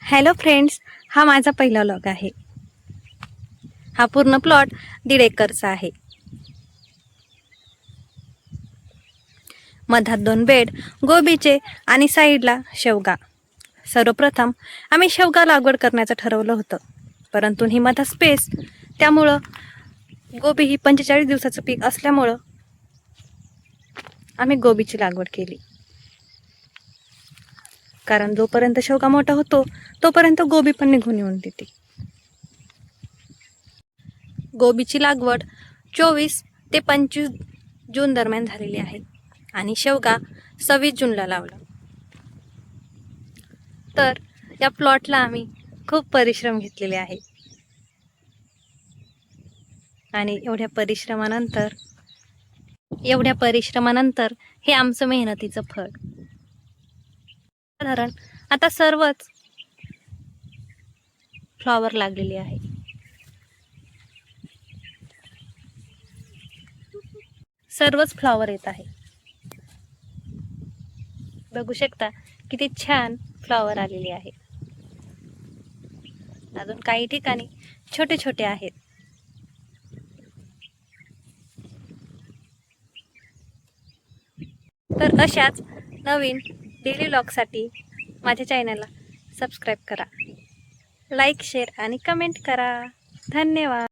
Hello friends, हा माझा पहिला व्लॉग आहे। हा पूर्ण प्लॉट 1.5 एकरचा आहे। मधात 2 बेड गोबीचे आणि साईडला शेवगा। सर्वप्रथम आम्ही शेवगा लागवड करण्याचं ठरवलं होतं, परंतु ही मधात स्पेस त्यामुळं गोबी ही 45 दिवसाचं पीक असल्यामुळं आम्ही गोबीची लागवड केली। कारण जोपर्यंत शेवगा मोठा होतो तोपर्यंत गोबी पण निघून येऊन देते। गोबीची लागवड 24 ते 25 जून दरम्यान झालेली आहे आणि शेवगा 26 जूनला लावला। तर या प्लॉटला आम्ही खूप परिश्रम घेतलेले आहे आणि एवढ्या परिश्रमानंतर हे आमचं मेहनतीचं फळ। साधारण आता सर्वच फ्लॉवर लागलेली आहे। सर्वच फ्लॉवर येत आहे, बघू शकता किती छान फ्लॉवर आलेले आहे। अजून काही ठिकाणी छोटे छोटे आहेत। तर अशाच नवीन डेली व्लॉगसाठी माझ्या चॅनलला सबस्क्राईब करा, लाईक शेअर आणि कमेंट करा। धन्यवाद।